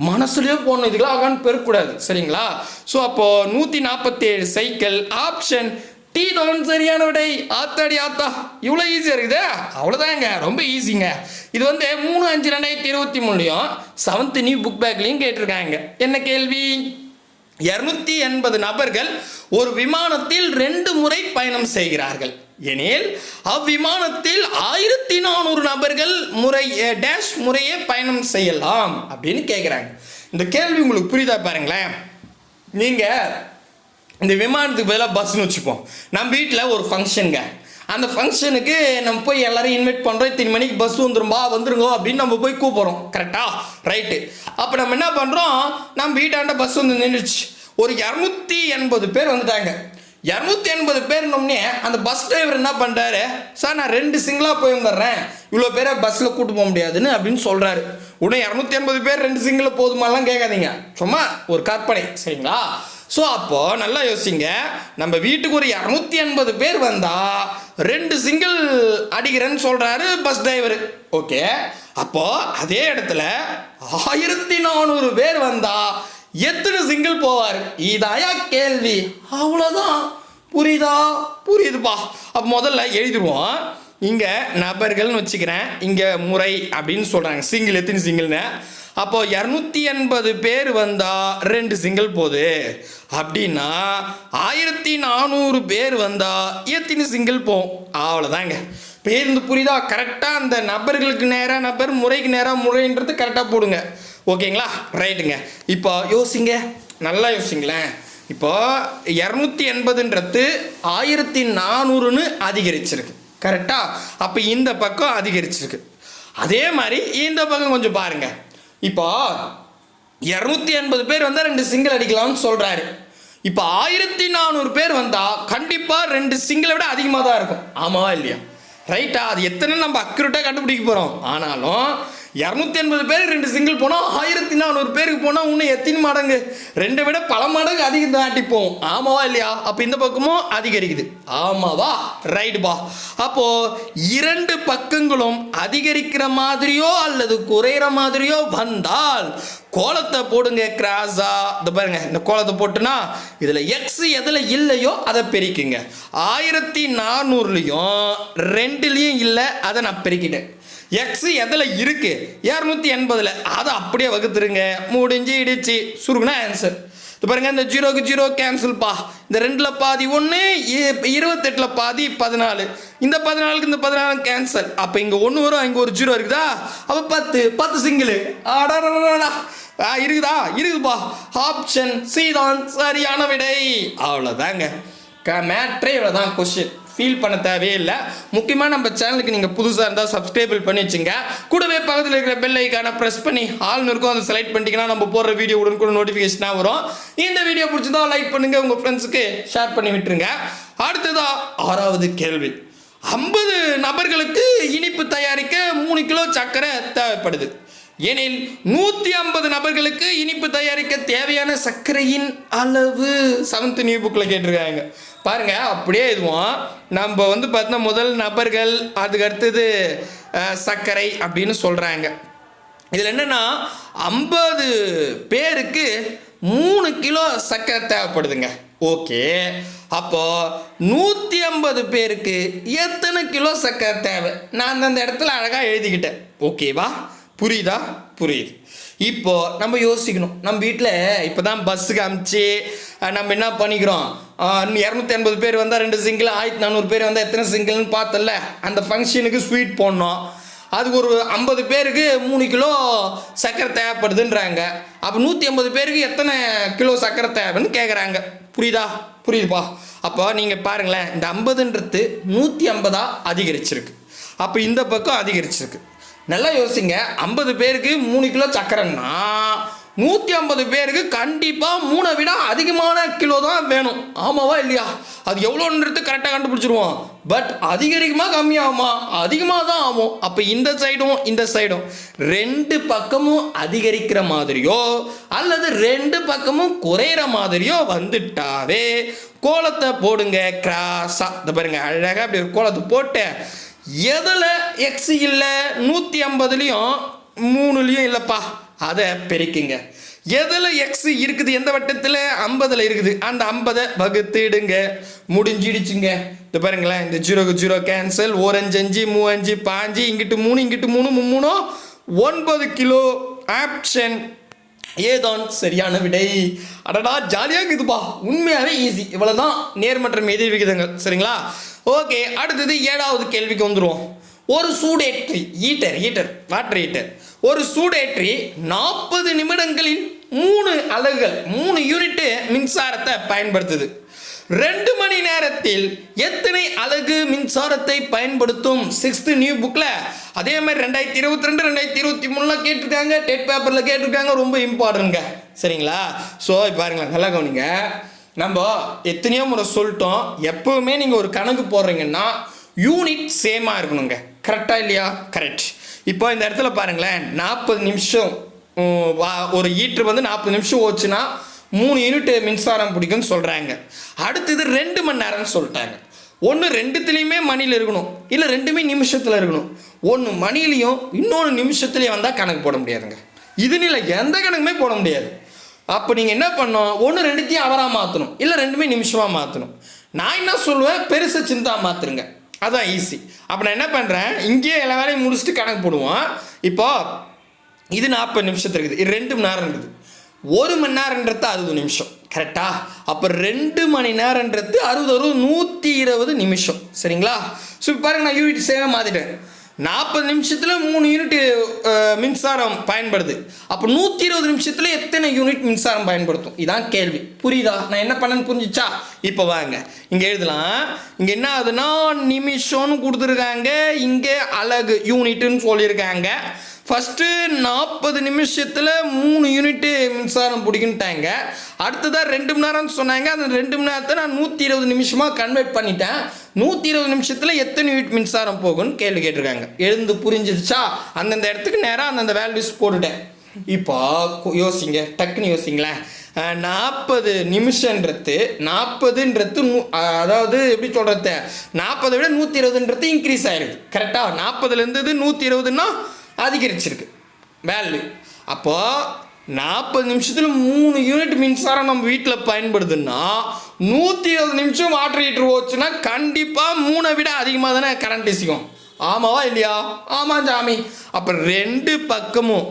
மனசுலேயே போடணும், இதுக்கெல்லாம் ஆகான்னு பெருக்கக்கூடாது, சரிங்களா? ஸோ அப்போது 147 சைக்கிள், ஆப்ஷன் டி தான் சரியான விடை. ஆத்தாடி ஆத்தா, இவ்வளோ ஈஸியாக இருக்குதே, அவ்வளோதாங்க, ரொம்ப ஈஸிங்க. இது வந்து 3/5/2023 7th நியூ புக் பேக்லையும் கேட்டிருக்காங்க. என்ன கேள்வி? 280 நபர்கள் ஒரு விமானத்தில் 2 முறை பயணம் செய்கிறார்கள் எனில் அவ்விமானத்தில் 1400 நபர்கள் டேஷ் முறையே பயணம் செய்யலாம் அப்படின்னு கேட்குறாங்க. இந்த கேள்வி உங்களுக்கு புரியுதா பாருங்களேன். நீங்கள் இந்த விமானத்துக்கு பதிலாக பஸ்ன்னு வச்சுப்போம். நம்ம வீட்டில் ஒரு ஃபங்க்ஷனுங்க, அந்த ஃபங்க்ஷனுக்கு நம்ம போய் எல்லாரும் இன்வைட் பண்ணுறோம், இத்தனை மணிக்கு பஸ் வந்துருங்க அப்படின்னு நம்ம போய் கூப்பிட்றோம், கரெக்டாக? ரைட்டு. அப்போ நம்ம என்ன பண்ணுறோம், நம்ம வீட்டாண்ட பஸ் வந்து நின்றுச்சு, ஒரு 280 பேர் வந்துட்டாங்க. 280 பேர்னோடனே அந்த பஸ் டிரைவர் என்ன பண்ணுறாரு, சார் நான் 2 சிங்கிளாக போய் வந்துடுறேன், இவ்வளோ பேரை பஸ்ஸில் கூப்பிட்டு போக முடியாதுன்னு அப்படின்னு சொல்கிறாரு. உடனே 280 பேர் 2 சிங்கிளில் போதுமாலாம் கேட்காதீங்க, சும்மா ஒரு கற்பனை, சரிங்களா? ஸோ அப்போது நல்லா யோசிங்க, நம்ம வீட்டுக்கு ஒரு 280 பேர் வந்தால் 2 சிங்கிள் அடிக்கிறேன்னு சொல்கிறாரு பஸ் டிரைவர். ஓகே, அப்போது அதே இடத்துல 1400 பேர் வந்தால் எத்தனை சிங்கிள் போவார்? இதாயா கேள்வி. அவ்வளோதான். புரியுதுப்பா. அப்போ முதல்ல எழுதிடுவோம். இங்கே நபர்கள்னு வச்சுக்கிறேன், இங்கே முறை அப்படின்னு சொல்கிறாங்க. சிங்கிள் எத்தனை சிங்கிள்னு? அப்போது 280 பேர் வந்தால் 2 சிங்கிள் போகுது. அப்படின்னா 1400 பேர் வந்தால் எத்தனை சிங்கிள் போகும்? அவ்வளோதாங்க. பேருந்து புரியுதா? கரெக்டாக அந்த நபர்களுக்கு நேராக நபர், முறைக்கு நேராக முறைன்றது கரெக்டாக போடுங்க. ஓகேங்களா? ரைட்டுங்க. இப்போ யோசிங்க, நல்லா யோசிங்களேன். இப்போ 280ன்றது 1400ன்னு அதிகரிச்சிருக்கு. கரெக்டா? அப்போ இந்த பக்கம் அதிகரிச்சிருக்கு. அதே மாதிரி இந்த பக்கம் கொஞ்சம் பாருங்க. இப்போ 280 பேர் வந்தால் 2 சிங்கிள் அடிக்கலாம்னு சொல்கிறாரு. இப்போ 1400 பேர் வந்தால் கண்டிப்பாக 2 சிங்கிளை விட அதிகமாக தான் இருக்கும். ஆமாவா இல்லையா? ரைட்டா? அது எத்தனை நம்ம அக்யூரேட்டாக கண்டுபிடிக்க போகிறோம். ஆனாலும் 280 பேர் 2 சிங்கிள் போனால் 1400 பேருக்கு போனால் இன்னும் எத்தனை மடங்கு? 2 விட பல மடங்கு அதிகம் தாட்டிப்போம். ஆமாவா இல்லையா? அப்போ இந்த பக்கமும் அதிகரிக்குது. ஆமாவா? ரைட்டுப்பா. அப்போது 2 பக்கங்களும் அதிகரிக்கிற மாதிரியோ அல்லது குறையிற மாதிரியோ வந்தால் கோலத்தை போடுங்க கிராஸா. இந்த பாருங்க, இந்த கோலத்தை போட்டுனா இதில் எக்ஸ் எதில் இல்லையோ அதை பெருக்குங்க. 1400லையும் 2லையும் இல்லை, அதை நான் பெருக்கிட்டேன். எக்ஸ் எதில் இருக்கு? 280ல், அதை அப்படியே வகுத்துருங்க. முடிஞ்சிடுச்சு. சுருக்குனா ஆன்சர். இது பாருங்க, இந்த 0க்கு 0 கேன்சல்ப்பா. இந்த 2ல் பாதி 1, 28ல் பாதி 14. இந்த 14க்கு இந்த 14 கேன்சல். அப்போ இங்கே 1 வரும், இங்கே ஒரு 0 இருக்குதா? அப்போ 10 சிங்கிள். ஆடாடா இருக்குதுப்பா. ஆப்ஷன் சி தான் சரியான விடை. அவ்வளோதாங்க. மேட்ரே இவ்வளோதான். கொஸ்டின் ஃபீல் பண்ண தேவையே இல்லை. முக்கியமாக நம்ம சேனலுக்கு நீங்கள் புதுசாக இருந்தால் சப்ஸ்கிரைபிள் பண்ணி வச்சுங்க. கூடவே பக்கத்தில் இருக்கிற பெல் ஐக்கானை ப்ரெஸ் பண்ணி ஆல்னு இருக்கும், அதை செலக்ட் பண்ணிட்டீங்கன்னா நம்ம போடுற வீடியோ உடனே நோட்டிஃபிகேஷனாக வரும். இந்த வீடியோ பிடிச்சதா லைக் பண்ணுங்கள், உங்கள் ஃப்ரெண்ட்ஸுக்கு ஷேர் பண்ணி விட்டுருங்க. அடுத்ததா 6வது கேள்வி. 50 நபர்களுக்கு இனிப்பு தயாரிக்க 3 கிலோ சர்க்கரை தேவைப்படுது எனில் 150 நபர்களுக்கு இனிப்பு தயாரிக்க தேவையான சர்க்கரையின் அளவு 7th நியூ புக்கில் கேட்டிருக்காங்க. பாருங்க, அப்படியே இதுவும் நம்ம பார்த்தோன்னா முதல் நபர்கள், அதுக்கு அடுத்தது சர்க்கரை அப்படின்னு சொல்கிறாங்க. இதில் என்னென்னா 50 பேருக்கு 3 கிலோ சர்க்கரை தேவைப்படுதுங்க. ஓகே, அப்போது 150 பேருக்கு எத்தனை கிலோ சர்க்கரை தேவை? நான் அந்த இடத்துல அழகாக எழுதிக்கிட்டேன். ஓகேவா? புரியுது. இப்போ நம்ம யோசிக்கணும். நம்ம வீட்டில் இப்போ தான் பஸ்ஸுக்கு அமிச்சு நம்ம என்ன பண்ணிக்கிறோம்? 280 பேர் வந்தால் 2 சிங்கிள், 1400 பேர் வந்தால் எத்தனை சிங்கிள்னு பார்த்தல. அந்த ஃபங்க்ஷனுக்கு ஸ்வீட் போடணும். அதுக்கு ஒரு 50 பேருக்கு 3 கிலோ சர்க்கரை தேவைப்படுதுன்றாங்க. அப்போ 150 பேருக்கு எத்தனை கிலோ சர்க்கரை தேவைன்னு கேட்குறாங்க. புரியுதுப்பா. அப்போ நீங்கள் பாருங்களேன், இந்த 50ன்றது 150 அதிகரிச்சிருக்கு. அப்போ இந்த பக்கம் அதிகரிச்சிருக்கு. நல்லா யோசிங்க. 50 பேருக்கு 3 கிலோ சக்கரைன்னா 150 பேருக்கு கண்டிப்பாக 3 விட அதிகமான கிலோ தான் வேணும். ஆமாவா இல்லையா? அது எவ்வளோன்றது கரெக்டாக கண்டுபிடிச்சிருவோம். பட் அதிகரிக்குமா கம்மியாகுமா? அதிகமாக தான் ஆகும். அப்போ இந்த சைடும் இந்த சைடும் 2 பக்கமும் அதிகரிக்கிற மாதிரியோ அல்லது 2 பக்கமும் குறையிற மாதிரியோ வந்துட்டாவே கோலத்தை போடுங்க கிராஸா. இந்த பாருங்க, அழகாக அப்படி ஒரு கோலத்தை போட்டு எதில் எக்ஸ் இல்லை 150லையும் 3லையும் இல்லைப்பா, அதை பெருக்குங்க. எதில் எக்ஸ் இருக்குது? எந்த வட்டத்தில்? 50ல் இருக்குது. அந்த 50 வகுத்துடுங்க. முடிஞ்சிடுச்சுங்க. இது பாருங்களேன், இந்த 0க்கு 0 கேன்சல். 1 5 5 3 5 5, இங்கிட்டு 3 இங்கிட்டு 3 9 கிலோ. ஆப்ஷன் ஏதான் சரியான விடை. அடடா, ஜாலியாக இருக்குதுப்பா. உண்மையாகவே ஈஸி. இவ்வளோதான் நேர் மற்றும் எதிர் விகிதங்கள். சரிங்களா? ஓகே, அடுத்தது 7வது கேள்விக்கு வந்துடுவோம். ஒரு சூடேற்றி வாட்டர் ஹீட்டர் ஒரு சூடேற்றி 40 நிமிடங்களில் 3 அலகுகள் 3 யூனிட் மின்சாரத்தை பயன்படுத்துது. 2 மணி நேரத்தில் எத்தனை அலகு மின்சாரத்தை பயன்படுத்தும்? 6th நியூ புக்கில் அதே மாதிரி 2022 2023 கேட்டிருக்காங்க. டெட் பேப்பரில் கேட்டிருக்காங்க. ரொம்ப இம்பார்ட்டன்ட்ங்க. சரிங்களா? ஸோ பாருங்களேன், நல்லா கவனிங்க. நம்ம எத்தனையோ முறை சொல்லிட்டோம், எப்போவுமே நீங்கள் ஒரு கணக்கு போடுறீங்கன்னா யூனிட் சேமாக இருக்கணுங்க. கரெக்டாக இல்லையா? கரெக்ட். இப்போ இந்த இடத்துல பாருங்களேன், 40 நிமிஷம் ஒரு ஹீட்ரு 40 நிமிஷம் ஓச்சுன்னா 3 யூனிட் மின்சாரம் பிடிக்கும்னு சொல்கிறாங்க. அடுத்தது 2 மணி நேரம்னு சொல்லிட்டாங்க. ஒன்று ரெண்டுத்துலேயுமே மணியில் இருக்கணும், இல்லை ரெண்டுமே நிமிஷத்தில் இருக்கணும். ஒன்று மணிலையும் இன்னொன்று நிமிஷத்துலேயும் வந்தால் கணக்கு போட முடியாதுங்க. இதுன்னு எந்த கணக்குமே போட முடியாது. அப்போ நீங்கள் என்ன பண்ணணும், ஒன்று ரெண்டுத்தையும் அவராக மாற்றணும், இல்லை ரெண்டுமே நிமிஷமாக மாற்றணும். நான் என்ன சொல்லுவேன், பெருசை சிந்தா மாற்றுருங்க, அதுதான் ஈஸி. அப்போ நான் என்ன பண்ணுறேன், இங்கேயே எல்லா வேலையும் முடிச்சுட்டு கணக்கு போடுவோம். இப்போ இது 40 நிமிஷத்துக்கு இருக்குது, இது 2 மணி நேரம் இருக்குது. 1 மணி நேரன்றது 60 நிமிஷம், கரெக்டா? அப்போ 2 மணி நேரன்றது 60 120 நிமிஷம், சரிங்களா? ஸோ இப்போ பாருங்க, நான் யூனிட் சேவை மாற்றிட்டேன். 40 நிமிஷத்தில் 3 யூனிட் மின்சாரம் பயன்படுது. அப்போ 120 நிமிஷத்தில் எத்தனை யூனிட் மின்சாரம் பயன்படுத்தும்? இதான் கேள்வி. புரியுதா நான் என்ன பண்ணேன்னு? புரிஞ்சிச்சா? இப்போ வாங்க இங்கே எழுதலாம். இங்கே என்ன ஆகுதுன்னா, நிமிஷம்னு கொடுத்துருக்காங்க, இங்கே அலகு யூனிட்டுன்னு சொல்லியிருக்காங்க. ஃபஸ்ட்டு 40 நிமிஷத்தில் 3 யூனிட்டு மின்சாரம் பிடிக்குன்ட்டாங்க. அடுத்ததாக 2 மணி நேரம்னு சொன்னாங்க. அந்த 2 மணி நேரத்தை நான் 120 நிமிஷமாக கன்வெர்ட் பண்ணிட்டேன். 120 நிமிஷத்தில் எத்தனை யூனிட் மின்சாரம் போகும்னு கேள்வி கேட்டிருக்காங்க. எழுந்து புரிஞ்சிருச்சா? அந்தந்த இடத்துக்கு நேராக அந்தந்த வேல்யூஸ் போட்டுட்டேன். இப்போ யோசிங்க, டக்குன்னு யோசிங்களேன். 40 நிமிஷன்றது 40ன்றது அதாவது எப்படி சொல்கிறது, 40 விட 120ன்றது இன்க்ரீஸ் ஆகிருக்கு, கரெக்டாக? 40லேருந்து 120ன்னா அதிகரிச்சிருக்கு வேல்யூ. அப்போது 40 நிமிஷத்தில் 3 யூனிட் மின்சாரம் நம்ம வீட்டில் பயன்படுதுன்னா 120 நிமிஷம் வாட்டர் ஹீட்டர் ஓச்சுன்னா கண்டிப்பாக 3 விட அதிகமாக தானே கரண்ட் இசிக்கும். ஆமாவா இல்லையா? ஆமாம் சாமி. அப்போ 2 பக்கமும்,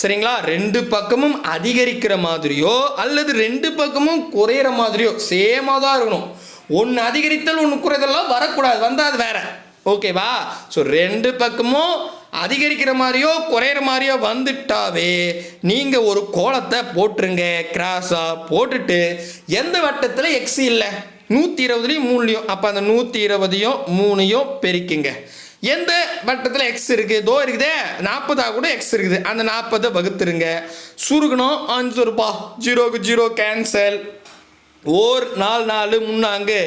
சரிங்களா, 2 பக்கமும் அதிகரிக்கிற மாதிரியோ அல்லது 2 பக்கமும் குறையிற மாதிரியோ சேமாக தான் இருக்கணும். ஒன்று அதிகரித்தல் ஒன்று குறைதெல்லாம் வரக்கூடாது, வந்தால் அது வேற. ஓகேவா? ஸோ 2 பக்கமும் அதிகரிக்கிற மாதிரியோ குறையிற மாதிரியோ வந்துட்டாவே நீங்கள் ஒரு கோலத்தை போட்டுருங்க. கிராஸாக போட்டுட்டு எந்த வட்டத்தில் எக்ஸ் இல்லை, 120லையும் 3லையும், அப்போ அந்த 120யும் 3யும் பெருக்குங்க. எந்த வட்டத்தில் எக்ஸ் இருக்குது, தோ இருக்குதே 40 கூட எக்ஸ் இருக்குது, அந்த 40 வகுத்துருங்க. சுருக்கணும் 5 ரூபாய், 0க்கு 0 கேன்சல். 4 4 3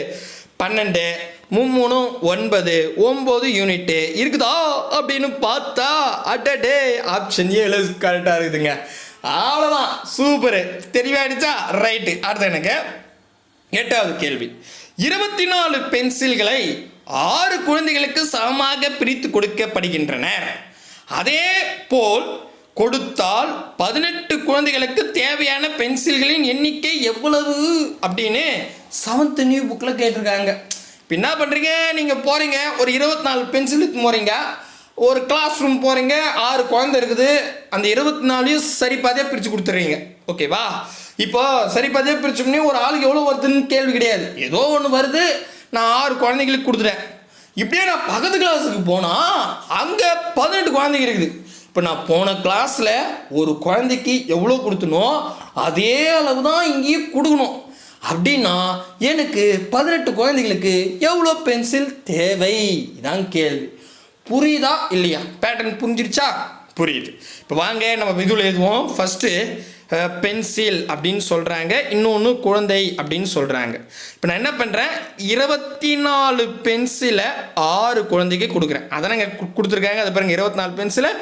12 3 9 9 யூனிட்டு இருக்குதா அப்படின்னு பார்த்தா அட்டே ஆப்ஷன் 7 கரெக்டாக இருக்குதுங்க. அவ்வளோதான், சூப்பரு, தெளிவாயிடுச்சா? ரைட்டு. அடுத்து எனக்கு 8வது கேள்வி. 24 பென்சில்களை 6 குழந்தைகளுக்கு சமமாக பிரித்து கொடுக்கப்படுகின்றன. அதே போல் கொடுத்தால் 18 குழந்தைகளுக்கு தேவையான பென்சில்களின் எண்ணிக்கை எவ்வளவு அப்படின்னு 7th நியூ புக்கில் கேட்டிருக்காங்க. இப்போ என்ன பண்ணுறீங்க, நீங்கள் போகிறீங்க, ஒரு 24 பென்சில் எடுத்து போகிறீங்க, ஒரு கிளாஸ் ரூம் போகிறீங்க, 6 குழந்தை இருக்குது, அந்த 24யும் சரி பாதியாக பிரித்து கொடுத்துட்றீங்க. ஓகேவா? இப்போ சரி பாதியாக பிரிச்சோம்னே ஒரு ஆளுக்கு எவ்வளோ வருதுன்னு கேள்வி கிடையாது, ஏதோ ஒன்று வருது, நான் 6 குழந்தைங்களுக்கு கொடுத்துட்டேன். இப்படியே நான் பக்கத்து கிளாஸுக்கு போனால் அங்கே 18 குழந்தைங்க இருக்குது. இப்போ நான் போன கிளாஸில் ஒரு குழந்தைக்கு எவ்வளோ கொடுத்தனோ அதே அளவு தான் இங்கேயும் கொடுக்கணும். அப்படின்னா எனக்கு 18 குழந்தைகளுக்கு எவ்வளோ பென்சில் தேவை? இதான் கேள்வி. புரியுதா இல்லையா? பேட்டர்ன் புரிஞ்சிருச்சா? புரியுது. இப்போ வாங்க நம்ம இதில் எழுதுவோம். ஃபஸ்ட்டு பென்சில் அப்படின்னு சொல்கிறாங்க, இன்னொன்று குழந்தை அப்படின்னு சொல்கிறாங்க. இப்போ நான் என்ன பண்ணுறேன், 24 பென்சிலை 6 குழந்தைக்கு கொடுக்குறேன். அதான் நாங்கள் கொடுத்துருக்காங்க, அது பாருங்கள், 24 பென்சிலை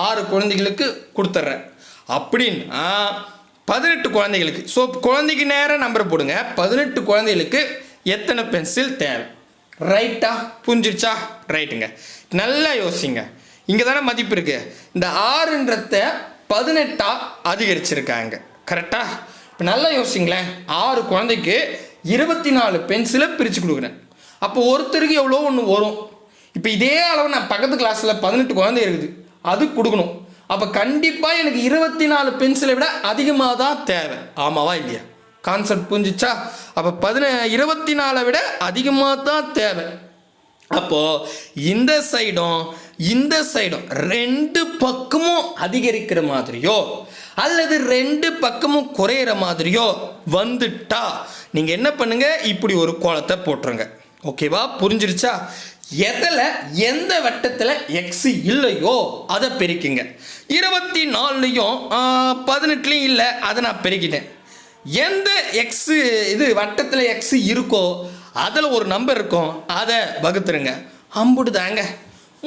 6 குழந்தைகளுக்கு கொடுத்துட்றேன். அப்படின்னா 18 குழந்தைகளுக்கு, ஸோ குழந்தைக்கு நேரம் நம்பரை போடுங்க. 18 குழந்தைகளுக்கு எத்தனை பென்சில் தேவை? ரைட்டா? புரிஞ்சிருச்சா? ரைட்டுங்க. நல்லா யோசிங்க, இங்கே தானே மதிப்பு இருக்குது. இந்த 6ன்றத 18 அதிகரிச்சிருக்காங்க, கரெக்டா? இப்போ நல்லா யோசிங்களேன், 6 குழந்தைக்கு 24 பென்சிலை பிரித்து கொடுக்குறேன். அப்போ ஒருத்தருக்கு எவ்வளோ ஒன்று வரும். இப்போ இதே அளவு நான் பக்கத்து கிளாஸில் 18 குழந்தை இருக்குது, அது கொடுக்கணும். அப்போ கண்டிப்பாக எனக்கு 24 பென்சிலை விட அதிகமாக தான் தேவை. ஆமாவா இல்லையா? கான்செப்ட் புரிஞ்சிச்சா? அப்போ 24 விட அதிகமாக தான் தேவை. அப்போது இந்த சைடும் இந்த சைடும் 2 பக்கமும் அதிகரிக்கிற மாதிரியோ அல்லது 2 பக்கமும் குறையிற மாதிரியோ வந்துட்டா நீங்கள் என்ன பண்ணுங்க, இப்படி ஒரு கோலத்தை போட்டுருங்க. ஓகேவா? புரிஞ்சிருச்சா? எதில் எந்த வட்டத்தில் எக்ஸ் இல்லையோ அதை பெருக்கிங்க. 24லையும் 18லையும் இல்லை, அதை நான் பெருக்கிட்டேன். எந்த எக்ஸு இது வட்டத்தில் எக்ஸு இருக்கோ அதில் ஒரு நம்பர் இருக்கும், அதை வகுத்துருங்க. அம்புட்டு தாங்க,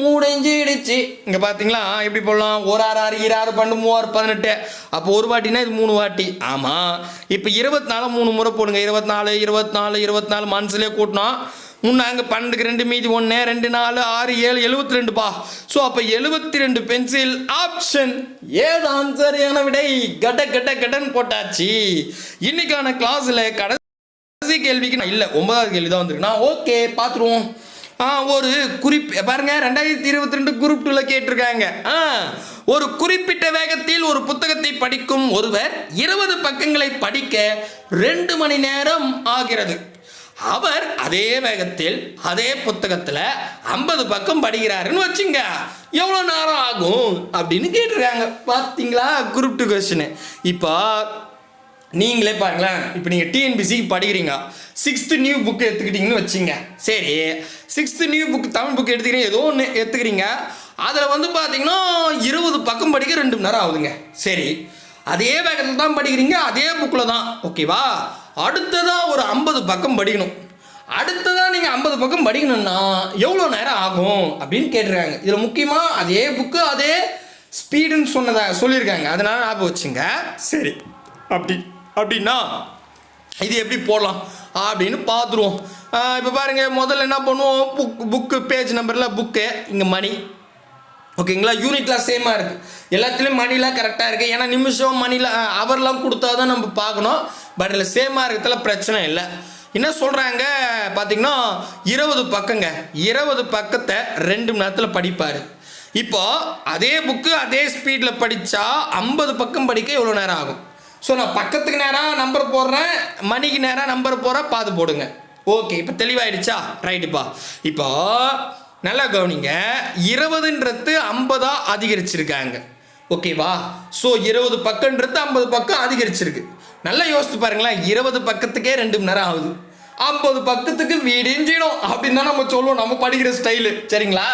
முடிஞ்சிடுச்சு. இங்கே பார்த்தீங்களா எப்படி போடலாம், 1 6 6 6 12 3 18. அப்போ ஒரு வாட்டினா இது 3 வாட்டி. ஆமாம், இப்போ 24 3 முறை போடுங்க. 24 24 24 மனசுலேயே கூட்டினா முன்னாங்க 12க்கு 2 மீதி 1 2 4 6 7 72பா. ஸோ அப்போ 72 பென்சில். ஆப்ஷன் ஏதான் சரியான விடை. கடன் போட்டாச்சு. இன்னைக்கான கிளாஸில் கடைசி கேள்விக்கு நான் இல்லை 9வது கேள்வி தான் வந்திருக்குண்ணா. ஓகே பார்த்துருவோம். ஒரு பாருங்க 2022 குரூப் 2ல கேட்டிருக்காங்க. ஒரு குறிப்பிட்ட வேகத்தில் ஒரு புத்தகத்தை படிக்கும் ஒருவர் 20 பக்கங்களை படிக்க 2 மணி நேரம் ஆகிறது. அவர் அதே வேகத்தில் அதே புத்தகத்தில் 50 பக்கம் படிக்கிறாருன்னு வச்சுங்க, எவ்வளோ நேரம் ஆகும் அப்படின்னு கேட்டிருக்காங்க. பார்த்தீங்களா குரூப் 2 கொஸ்டின். இப்போ நீங்களே பாருங்களேன். இப்போ நீங்கள் டிஎன்பிசிக்கு படிக்கிறீங்க, 6th நியூ புக் எடுத்துக்கிட்டீங்கன்னு வச்சுங்க. சரி, 6th new book Tamil book எடுத்துக்கிறீங்க, ஏதோ ஒன்று எடுத்துக்கிறீங்க. அதில் வந்து பார்த்தீங்கன்னா 20 பக்கம் படிக்க 2 மணி நேரம் ஆகுதுங்க. சரி, அதே வேகத்தில் தான் படிக்கிறீங்க, அதே புக்கில் தான், ஓகேவா? அடுத்ததாக ஒரு 50 பக்கம் படிக்கணும். அடுத்ததாக நீங்கள் 50 பக்கம் படிக்கணும்னா எவ்வளோ நேரம் ஆகும் அப்படின்னு கேட்டுருக்காங்க. இதில் முக்கியமாக அதே புக்கு அதே ஸ்பீடுன்னு சொல்லியிருக்காங்க. அதனால் ஞாபகம் வச்சுங்க. சரி, அப்படின்னா இது எப்படி போடலாம் அப்படின்னு பார்த்துருவோம். இப்போ பாருங்கள், முதல்ல என்ன பண்ணுவோம், புக்கு பேஜ் நம்பரில் புக்கு, இங்கே மணி, ஓகேங்களா? யூனிட்லாம் சேமாக இருக்குது, எல்லாத்துலேயும் மணிலாம் கரெக்டாக இருக்குது. ஏன்னா நிமிஷம் மணியில் அவர்லாம் கொடுத்தா தான் நம்ம பார்க்கணும். பட் இதில் சேமாக இருக்கிறதுல பிரச்சனை இல்லை. என்ன சொல்கிறாங்க பார்த்தீங்கன்னா 20 பக்கங்க, 20 பக்கத்தை 2 மணி நேரத்தில் படிப்பார். இப்போ அதே புக்கு அதே ஸ்பீடில் படித்தா 50 பக்கம் படிக்க எவ்வளோ நேரம் ஆகும்? ஸோ நான் பக்கத்துக்கு நேராக நம்பர் போடுறேன், மணிக்கு நேராக நம்பர் போடுறேன், பார்த்து போடுங்க. ஓகே, இப்போ தெளிவாயிடுச்சா? ரைட்டுப்பா. இப்போ நல்லா கவனிங்க, 20ன்றது 50 அதிகரிச்சிருக்காங்க, ஓகேவா? ஸோ 20 பக்கம்ன்றது 50 பக்கம் அதிகரிச்சிருக்கு. நல்லா யோசித்து பாருங்களேன், 20 பக்கத்துக்கே 2 மணி நேரம் ஆகுது. 50 பக்கத்துக்கு வீடிஞ்சிடும் அப்படின்னு தான் நம்ம சொல்லுவோம், நம்ம படிக்கிற ஸ்டைலு, சரிங்களா?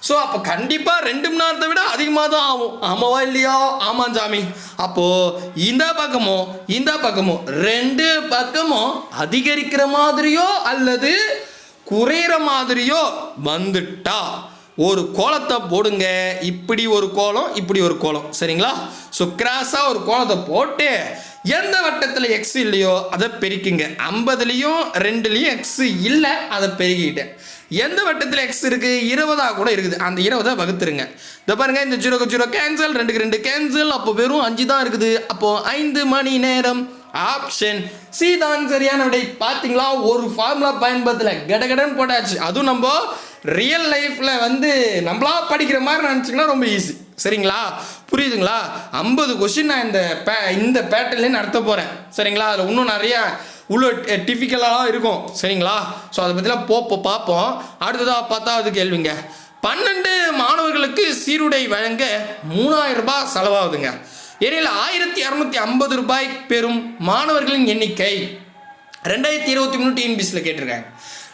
ஸோ அப்போ கண்டிப்பாக 2 மணி நேரத்தை விட அதிகமாக தான் ஆகும். ஆமாவா இல்லையா? ஆமாம் சாமி. அப்போது இந்த பக்கமும் 2 பக்கமும் அதிகரிக்கிற மாதிரியோ அல்லது குறையிற மாதிரியோ வந்துட்டா ஒரு கோலத்தை போடுங்க. இப்படி ஒரு கோலம், இப்படி ஒரு கோலம், சரிங்களா? ஸோ கிராஸாக ஒரு கோலத்தை போட்டு எந்த வட்டத்தில் எக்ஸ் இல்லையோ அதை பெருக்குங்க. 50லையும் 2லையும் எக்ஸ் இல்லை, அதை பெருக்கிட்டேன். எந்த வட்டத்தில் எக்ஸ் இருக்குது, 20 கூட இருக்குது, அந்த 20 வகுத்துருங்க. இதை பாருங்க, இந்த 0 0 கேன்சல், 2க்கு 2 கேன்சல், அப்போ வெறும் 5 தான் இருக்குது. அப்போது 5 மணி நேரம். ஆப்ஷன் சி தான் சரியான விடை. பார்த்தீங்களா, ஒரு ஃபார்முலா பயன்படுத்தல, கடன்னு போட்டாச்சு. அதுவும் நம்ம ரியல் லைஃப்பில் வந்து நம்மளா படிக்கிற மாதிரி நினச்சிங்கன்னா ரொம்ப ஈஸி, சரிங்களா? புரியுதுங்களா? 50 கொஸ்டின் நான் இந்த பேட்டர்லேயே நடத்த போகிறேன், சரிங்களா? அதில் இன்னும் நிறையா உள்ள டிஃபிகல்ட்டாக இருக்கும், சரிங்களா? ஸோ அதை பற்றிலாம் பார்ப்போம். அடுத்ததாக 10வது கேள்விங்க. 12 மாணவர்களுக்கு சீருடை வழங்க 3000 ரூபாய் செலவாகுதுங்க. ஏனில் 1250 ரூபாய் பெறும் மாணவர்களின் எண்ணிக்கை 2023 டிஎன்பிசியில் கேட்டிருக்காங்க.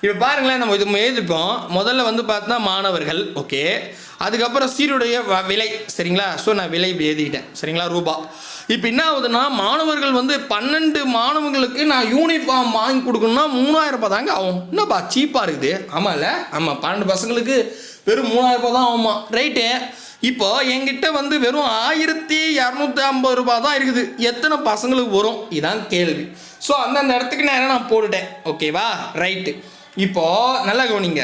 இப்போ பாருங்களேன், நம்ம இது எழுதிப்போம். முதல்ல வந்து பார்த்தா மாணவர்கள், ஓகே. அதுக்கப்புறம் சீருடைய விலை, சரிங்களா? ஸோ நான் விலை எழுதிக்கிட்டேன், சரிங்களா? ரூபா. இப்போ என்ன ஆகுதுன்னா, மாணவர்கள் வந்து 12 மாணவர்களுக்கு நான் யூனிஃபார்ம் வாங்கி கொடுக்கணும்னா 3000 ரூபாய் தாங்க ஆகும். என்னப்பா சீப்பாக இருக்குது? ஆமாம் இல்லை? ஆமாம், 12 பசங்களுக்கு வெறும் 3000 ரூபாய் தான் ஆகுமா? ரைட்டு. இப்போ என்கிட்ட வந்து வெறும் 1250 ரூபாய் தான் இருக்குது. எத்தனை பசங்களுக்கு வரும்? இதான் கேள்வி. ஸோ அந்தந்த இடத்துக்கு நேரம் நான் போட்டுட்டேன், ஓகேவா? ரைட்டு. இப்போது நல்லா கவனிங்க,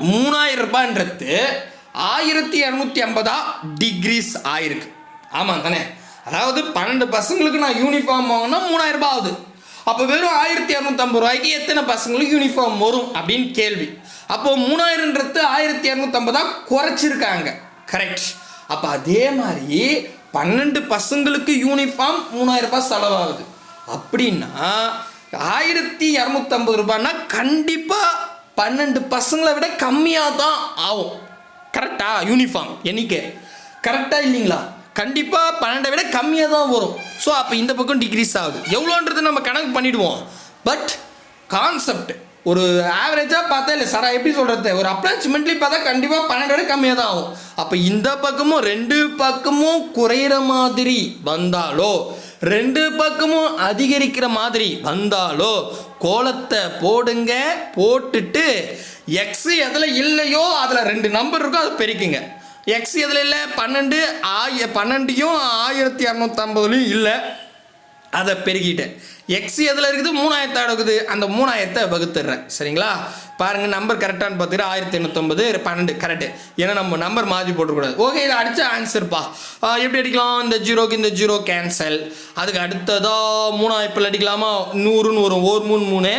3000 ரூபான்றது 1250 டிகிரிஸ் ஆயிருக்கு. ஆமாம் தானே? அதாவது 12 பசங்களுக்கு நான் யூனிஃபார்ம் வாங்கினா 3000 ரூபாய் ஆகுது. அப்போ வெறும் 1250 ரூபாய்க்கு எத்தனை பசங்களுக்கு யூனிஃபார்ம் வரும் அப்படின்னு கேள்வி. அப்போது 3000ன்றது 1250 குறைச்சிருக்காங்க, கரெக்ட். அப்போ அதே மாதிரி 12 பசங்களுக்கு யூனிஃபார்ம் 3000 ரூபாய் செலவாகுது. அப்படின்னா 1250 ரூபாய்னா கண்டிப்பாக 12 பசங்களை விட கம்மியாக தான் ஆகும், கரெக்டா? யூனிஃபார்ம் எண்ணிக்கை கரெக்டாக இல்லைங்களா? கண்டிப்பாக 12 விட கம்மியாக தான் வரும். ஸோ அப்போ இந்த பக்கம் டிக்ரீஸ் ஆகுது. எவ்வளோன்றது நம்ம கணக்கு பண்ணிவிடுவோம். பட் கான்செப்ட் ஒரு ஆவரேஜாக பார்த்தா இல்லை சார், எப்படி சொல்கிறது, ஒரு அப்ராக்சிமேட்லி பார்த்தா கண்டிப்பாக 12 விட கம்மியாக தான் ஆகும். அப்போ இந்த பக்கமும் 2 பக்கமும் குறையிற மாதிரி வந்தாலோ 2 பக்கமும் அதிகரிக்கிற மாதிரி வந்தாலோ கோலத்தை போடுங்க. போட்டுட்டு எக்ஸ் எதில் இல்லையோ அதில் 2 நம்பர் இருக்கோ அதை பெருக்குங்க. எக்ஸ் எதில் இல்லை, 12 12யும் 1250லையும் இல்லை. அதை பெருக்கிட்டேன். எக்ஸ் எதில் இருக்குது 3000 இருக்குது, அந்த 3000 வகுத்துடுறேன். சரிங்களா? பாருங்கள் நம்பர் கரெக்டானு பார்த்துக்கிட்டு 1850 12 கரெக்டு. ஏன்னா நம்ம நம்பர் மாற்றி போட்டுக்கூடாது. ஓகே, இதை அடித்த ஆன்சர்ப்பா. எப்படி அடிக்கலாம்? இந்த ஜீரோக்கு இந்த ஜீரோ கேன்சல். அதுக்கு அடுத்ததாக 3000 அடிக்கலாமா? 100ன்னு வரும். 1 3 3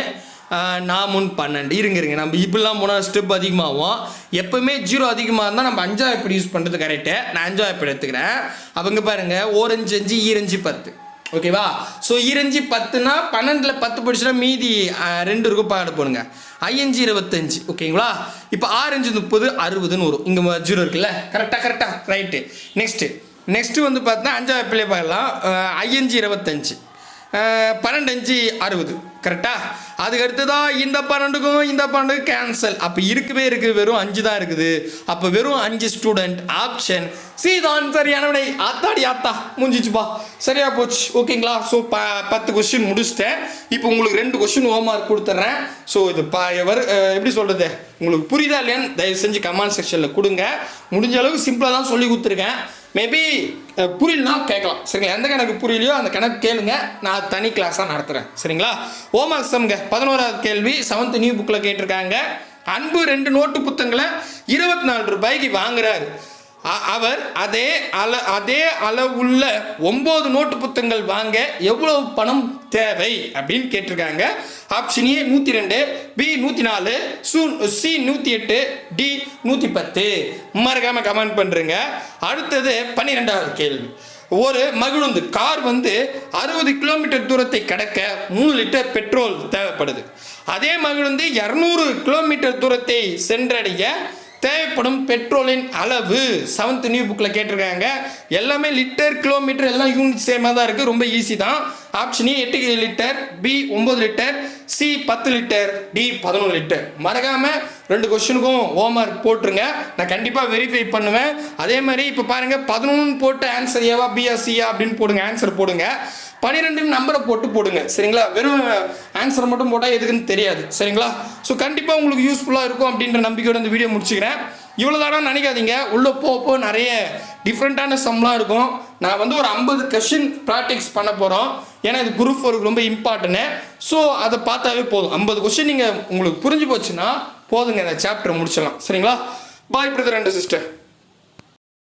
4 12 இருங்க. நம்ம இப்படிலாம் போனால் ஸ்டெப் அதிகமாகும். எப்போவுமே ஜீரோ அதிகமாக இருந்தால் நம்ம 5000 யூஸ் பண்ணுறது கரெக்டு. நான் 5000 எடுத்துக்கிறேன். அவங்க பாருங்கள் 1 5 5 2 10. ஓகேவா? ஸோ 2 10னா 12ல் 10 படிச்சுனா மீதி 2 இருக்கும். பாடு போடுங்க. 5 25. ஓகேங்களா? இப்போ 6 5 30 60ன்னு வரும். இங்கே ஜீரோ இருக்குல்ல? கரெக்டாக ரைட்டு. நெக்ஸ்ட்டு வந்து பார்த்தா 5000 பார்க்கலாம். 5 25 12 5 60 கரெக்டா? அதுக்கு அடுத்ததான் இந்த 12க்கும் இந்த 12 கேன்சல். அப்போ இருக்கவே இருக்குது, வெறும் 5 தான் இருக்குது. அப்போ வெறும் 5 ஸ்டூடெண்ட். ஆப்ஷன் சி தான் சரியான விடை. ஆத்தாடி ஆத்தா முடிஞ்சிச்சுப்பா. சரியா போச்சு. ஓகேங்களா? ஸோ 10 கொஸ்டின் முடிச்சிட்டேன். இப்போ உங்களுக்கு 2 கொஸ்டின் ஹோம்ஒர்க் கொடுத்துட்றேன். ஸோ இது எப்படி சொல்கிறது, உங்களுக்கு புரியுதா இல்லையான்னு தயவு செஞ்சு கமெண்ட் செக்ஷனில் கொடுங்க. முடிஞ்ச அளவுக்கு சிம்பிளாக தான் சொல்லி கொடுத்துருக்கேன். மேபி புரியலனா கேட்கலாம். சரிங்களா? எந்த கணக்கு புரியலையோ அந்த கணக்கு கேளுங்க, நான் தனி கிளாஸாக நடத்துகிறேன். சரிங்களா? ஹோம்ஒர்க் சம்ங்க 11வது கேள்வி 7th நியூ புக்கில் கேட்டிருக்காங்க. அன்பு 2 நோட்டு புத்தகங்களை 24 ரூபாய்க்கு வாங்குறாரு. அவர் அதே அளவுள்ள 9 நோட்டு புத்தகங்கள் வாங்க எவ்வளவு பணம் தேவை அப்படின்னு கேட்டிருக்காங்க. Option A 102, B 104, C 108, D 110. மறக்காம கமெண்ட் பண்ணுறேங்க. அடுத்தது 12வது கேள்வி. ஒரு மகிழுந்து கார் 60 கிலோமீட்டர் தூரத்தை கடக்க 3 லிட்டர் பெட்ரோல் தேவைப்படுது. அதே மகிழுந்து 200 கிலோமீட்டர் தூரத்தை சென்றடைய தேவைப்படும் பெட்ரோலின் அளவு 7th நியூ புக்கில் கேட்டிருக்காங்க. எல்லாமே லிட்டர் கிலோமீட்டர் எல்லாம் யூனிட் சேமாக தான் இருக்குது. ரொம்ப ஈஸி தான். Option A 8 litre, B 9 litre, C 10 litre, D 11 litre. மறக்காமல் 2 கொஸ்டினுக்கும் ஹோம்ஒர்க் போட்டுருங்க. நான் கண்டிப்பாக வெரிஃபை பண்ணுவேன். அதே மாதிரி இப்போ பாருங்கள் 11 போட்டு ஆன்சர் ஏவா பிஆ சியா அப்படின்னு போடுங்க. ஆன்சர் போடுங்க. 12 நம்பரை போடுங்க. சரிங்களா? வெறும் ஆன்சர் மட்டும் போட்டால் எதுக்குன்னு தெரியாது. சரிங்களா? ஸோ கண்டிப்பாக உங்களுக்கு யூஸ்ஃபுல்லாக இருக்கும் அப்படின்ற நம்பிக்கையோட இந்த வீடியோ முடிச்சுக்கிறேன். இவ்வளோதானா நினைக்காதீங்க. உள்ளே போக நிறைய டிஃப்ரெண்ட்டான சம்லாம் இருக்கும். நான் ஒரு 50 கொஸ்டின் ப்ராக்டிக்ஸ் பண்ண போகிறோம். ஏன்னா இது குரூப் 4 ரொம்ப இம்பார்ட்டன்ட்டு. ஸோ அதை பார்த்தாவே போதும். 50 கொஸ்டின் நீங்கள் உங்களுக்கு புரிஞ்சு போச்சுன்னா போதுங்க, இந்த சாப்டர் முடிச்சிடலாம். சரிங்களா? பாய் பிரதர் அண்ட் சிஸ்டர்.